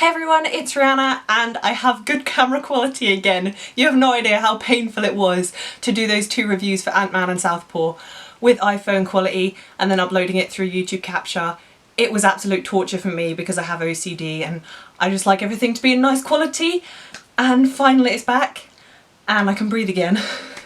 Hey everyone, it's Rihanna and I have good camera quality again. You have no idea how painful it was to do those two reviews for Ant-Man and Southpaw with iPhone quality and then uploading it through YouTube Capture. It was absolute torture for me because I have OCD and I just like everything to be in nice quality, and finally it's back and I can breathe again.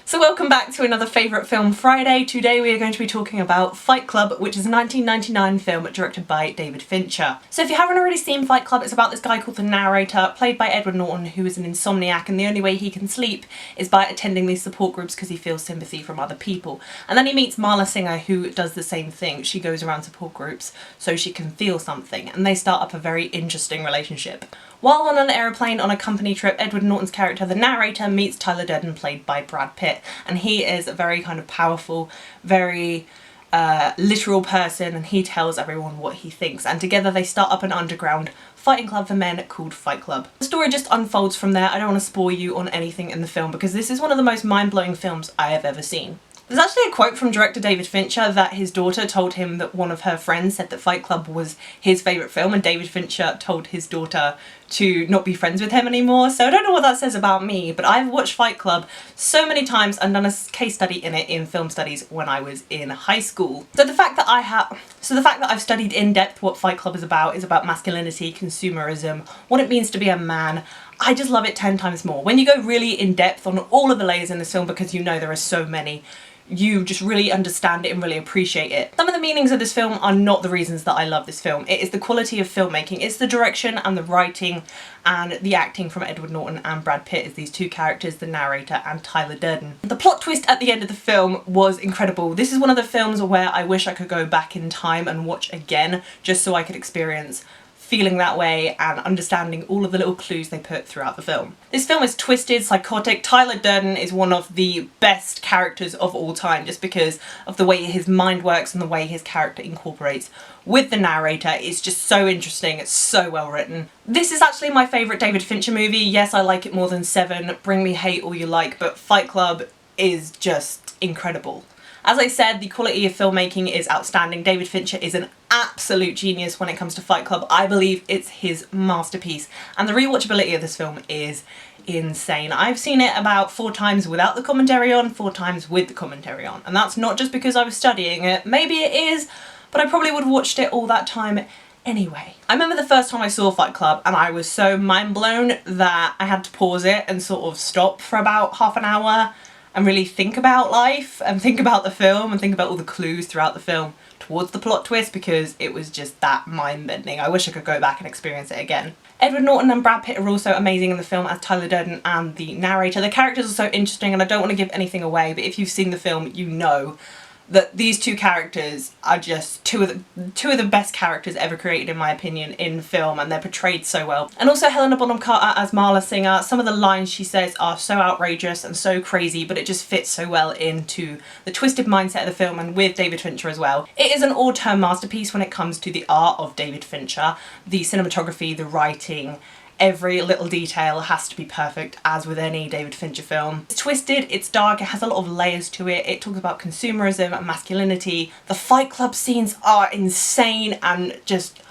So welcome back to another Favourite Film Friday. Today we are going to be talking about Fight Club, which is a 1999 film directed by David Fincher. So if you haven't already seen Fight Club, it's about this guy called the narrator, played by Edward Norton, who is an insomniac, and the only way he can sleep is by attending these support groups because he feels sympathy from other people. And then he meets Marla Singer, who does the same thing. She goes around support groups so she can feel something, and they start up a very interesting relationship. While on an aeroplane on a company trip, Edward Norton's character, the narrator, meets Tyler Durden, played by Brad Pitt, and he is a very kind of powerful, very literal person, and he tells everyone what he thinks, and together they start up an underground fighting club for men called Fight Club. The story just unfolds from there. I don't want to spoil you on anything in the film because this is one of the most mind-blowing films I have ever seen. There's actually a quote from director David Fincher that his daughter told him that one of her friends said that Fight Club was his favourite film, and David Fincher told his daughter to not be friends with him anymore. So I don't know what that says about me, but I've watched Fight Club so many times and done a case study in it in film studies when I was in high school. So the fact that I've studied in depth what Fight Club is about masculinity, consumerism, what it means to be a man. I just love it 10 times more. When you go really in depth on all of the layers in this film, because you know there are so many, you just really understand it and really appreciate it. Some of the meanings of this film are not the reasons that I love this film. It is the quality of filmmaking. It's the direction and the writing and the acting from Edward Norton and Brad Pitt as these two characters, the narrator and Tyler Durden. The plot twist at the end of the film was incredible. This is one of the films where I wish I could go back in time and watch again just so I could experience feeling that way and understanding all of the little clues they put throughout the film. This film is twisted, psychotic. Tyler Durden is one of the best characters of all time just because of the way his mind works and the way his character incorporates with the narrator. It's just so interesting, it's so well written. This is actually my favourite David Fincher movie. Yes, I like it more than Seven, bring me hate all you like, but Fight Club is just incredible. As I said, the quality of filmmaking is outstanding. David Fincher is an absolute genius when it comes to Fight Club. I believe it's his masterpiece, and the rewatchability of this film is insane. I've seen it about 4 times without the commentary on, 4 times with the commentary on, and that's not just because I was studying it. Maybe it is, but I probably would have watched it all that time anyway. I remember the first time I saw Fight Club and I was so mind blown that I had to pause it and sort of stop for about half an hour and really think about life and think about the film and think about all the clues throughout the film towards the plot twist, because it was just that mind-bending. I wish I could go back and experience it again. Edward Norton and Brad Pitt are also amazing in the film as Tyler Durden and the narrator. The characters are so interesting, and I don't want to give anything away, but if you've seen the film, you know that these two characters are just two of the best characters ever created, in my opinion, in film, and they're portrayed so well. And also Helena as Marla Singer. Some of the lines she says are so outrageous and so crazy, but it just fits so well into the twisted mindset of the film and with David Fincher as well. It is an all-time masterpiece when it comes to the art of David Fincher. The cinematography, the writing, every little detail has to be perfect, as with any David Fincher film. It's twisted, it's dark, it has a lot of layers to it. It talks about consumerism and masculinity. The Fight Club scenes are insane, and just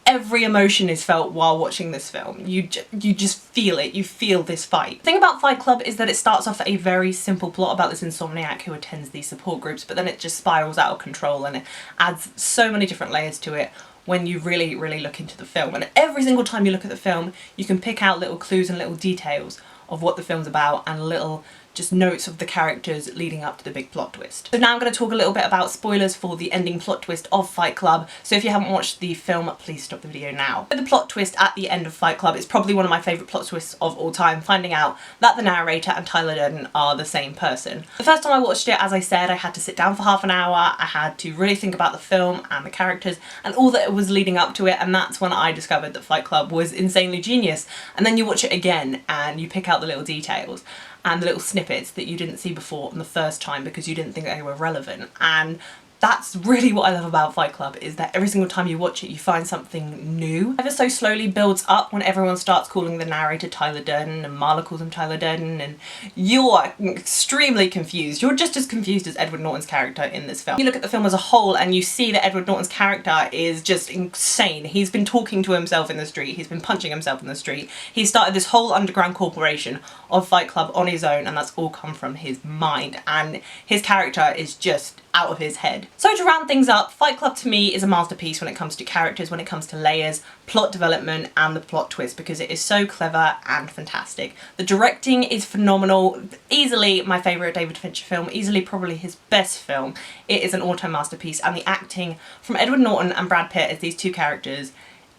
every emotion is felt while watching this film. You just feel it. You feel this fight. The thing about Fight Club is that it starts off a very simple plot about this insomniac who attends these support groups, but then it just spirals out of control and it adds so many different layers to it when you really, really look into the film. And every single time you look at the film, you can pick out little clues and little details of what the film's about and little just notes of the characters leading up to the big plot twist. So now I'm going to talk a little bit about spoilers for the ending plot twist of Fight Club. So if you haven't watched the film, please stop the video now. The plot twist at the end of Fight Club is probably one of my favourite plot twists of all time, finding out that the narrator and Tyler Durden are the same person. The first time I watched it, as I said, I had to sit down for half an hour, I had to really think about the film and the characters and all that was leading up to it, and that's when I discovered that Fight Club was insanely genius. And then you watch it again and you pick out the little details and the little snippets that you didn't see before on the first time because you didn't think they were relevant, and that's really what I love about Fight Club, is that every single time you watch it you find something new. Ever so slowly builds up when everyone starts calling the narrator Tyler Durden and Marla calls him Tyler Durden, and you're extremely confused. You're just as confused as Edward Norton's character in this film. You look at the film as a whole and you see that Edward Norton's character is just insane. He's been talking to himself in the street, he's been punching himself in the street. He started this whole underground corporation of Fight Club on his own, and that's all come from his mind, and his character is just out of his head. So to round things up, Fight Club to me is a masterpiece when it comes to characters, when it comes to layers, plot development and the plot twist, because it is so clever and fantastic. The directing is phenomenal, easily my favourite David Fincher film, easily probably his best film. It is an all-time masterpiece, and the acting from Edward Norton and Brad Pitt as these two characters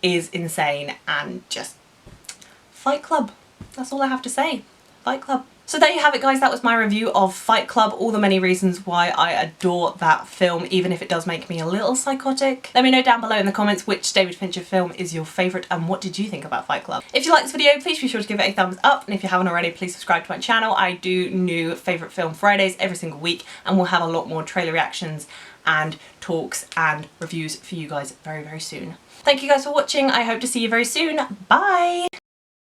is insane, and just Fight Club. That's all I have to say. Fight Club. So there you have it, guys. That was my review of Fight Club, all the many reasons why I adore that film, even if it does make me a little psychotic. Let me know down below in the comments which David Fincher film is your favourite and what did you think about Fight Club. If you like this video, please be sure to give it a thumbs up, and if you haven't already, please subscribe to my channel. I do new favourite film Fridays every single week, and we'll have a lot more trailer reactions and talks and reviews for you guys very, very soon. Thank you guys for watching. I hope to see you very soon. Bye!